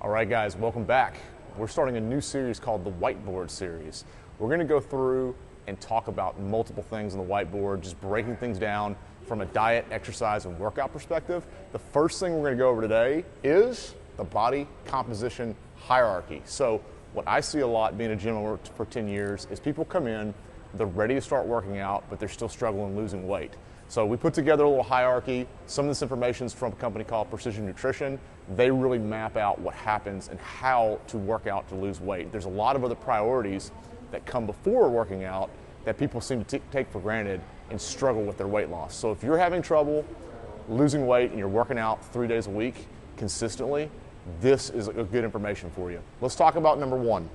All right, guys, welcome back. We're starting a new series called the Whiteboard Series. We're going to go through and talk about multiple things on the whiteboard, just breaking things down from a diet, exercise, and workout perspective. The first thing we're going to go over today is the body composition hierarchy. So what I see a lot being a gym owner for 10 years is people come in, they're ready to start working out, but they're still struggling losing weight. So we put together a little hierarchy. Some of this information is from a company called Precision Nutrition. They really map out what happens and how to work out to lose weight. There's a lot of other priorities that come before working out that people seem to take for granted and struggle with their weight loss. So if you're having trouble losing weight and you're working out 3 days a week consistently, this is a good information for you. Let's talk about number one.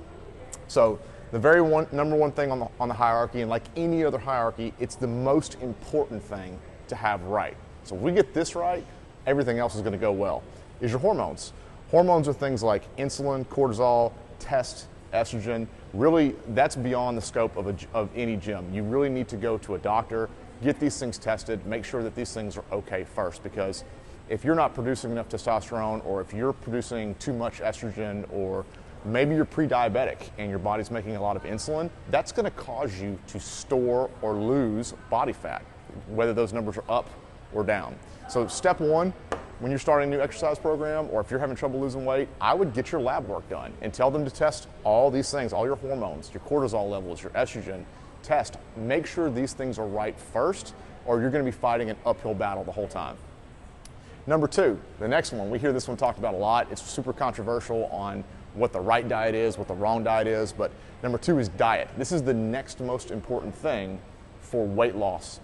So the number one thing on the hierarchy, and like any other hierarchy, it's the most important thing to have right. So if we get this right, everything else is going to go well, is your hormones. Hormones are things like insulin, cortisol, test, estrogen. Really, that's beyond the scope of any gym. You really need to go to a doctor, get these things tested, make sure that these things are okay first, because if you're not producing enough testosterone, or if you're producing too much estrogen, or maybe you're pre-diabetic and your body's making a lot of insulin, that's going to cause you to store or lose body fat, whether those numbers are up or down. So step one, when you're starting a new exercise program, or if you're having trouble losing weight, I would get your lab work done and tell them to test all these things, all your hormones, your cortisol levels, your estrogen. Test, make sure these things are right first, or you're going to be fighting an uphill battle the whole time. Number two, the next one, we hear this one talked about a lot. It's super controversial on what the right diet is, what the wrong diet is, but number two is diet. This is the next most important thing for weight loss.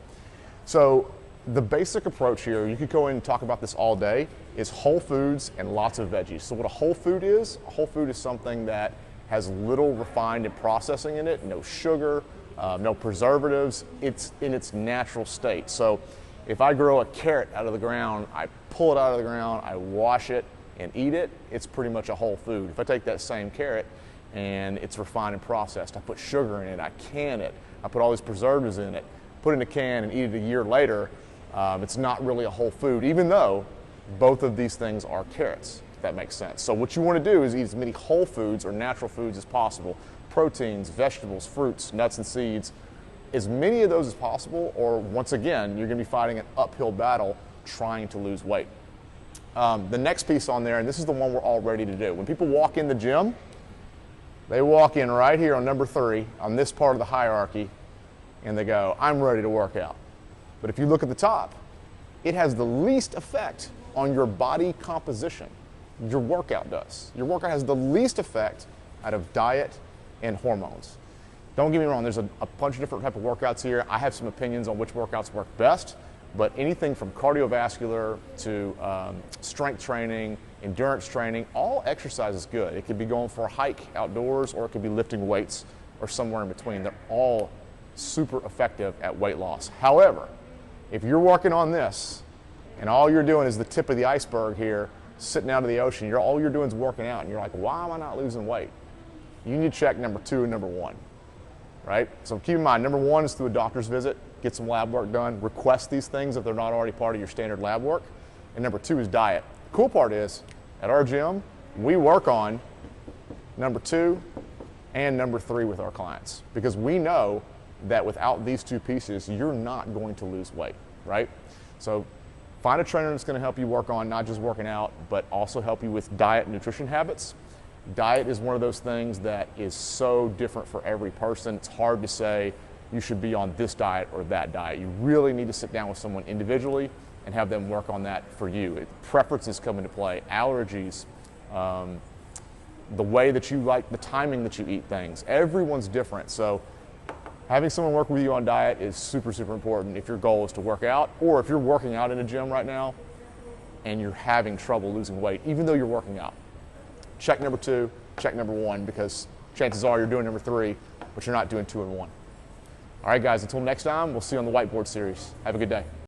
So the basic approach here, you could go in and talk about this all day, is whole foods and lots of veggies. So what a whole food is something that has little refined and processing in it, no sugar, no preservatives. It's in its natural state. So if I grow a carrot out of the ground, I pull it out of the ground, I wash it and eat it, it's pretty much a whole food. If I take that same carrot and it's refined and processed, I put sugar in it, I can it, I put all these preservatives in it, put it in a can and eat it a year later, it's not really a whole food, even though both of these things are carrots, if that makes sense. So what you want to do is eat as many whole foods or natural foods as possible, proteins, vegetables, fruits, nuts and seeds, as many of those as possible, or once again, you're going to be fighting an uphill battle trying to lose weight. The next piece on there, and this is the one we're all ready to do. When people walk in the gym, they walk in right here on number three, on this part of the hierarchy, and they go, I'm ready to work out. But if you look at the top, it has the least effect on your body composition. Your workout does. Your workout has the least effect out of diet and hormones. Don't get me wrong, there's a bunch of different type of workouts here. I have some opinions on which workouts work best, but anything from cardiovascular to strength training, endurance training, all exercise is good. It could be going for a hike outdoors, or it could be lifting weights, or somewhere in between. They're all super effective at weight loss. However, if you're working on this and all you're doing is the tip of the iceberg here, sitting out of the ocean, all you're doing is working out, and you're like, why am I not losing weight? You need to check number two and number one, right? So keep in mind, number one is through a doctor's visit, get some lab work done, request these things if they're not already part of your standard lab work. And number two is diet. The cool part is, at our gym, we work on number two and number three with our clients, because we know that without these two pieces, you're not going to lose weight, right? So find a trainer that's going to help you work on not just working out, but also help you with diet and nutrition habits. Diet is one of those things that is so different for every person. It's hard to say you should be on this diet or that diet. You really need to sit down with someone individually and have them work on that for you. Preferences come into play, allergies, the way that you like, the timing that you eat things. Everyone's different. So having someone work with you on diet is super, super important if your goal is to work out, or if you're working out in a gym right now and you're having trouble losing weight, even though you're working out. Check number two, check number one, because chances are you're doing number three, but you're not doing two and one. All right, guys, until next time, we'll see you on the Whiteboard Series. Have a good day.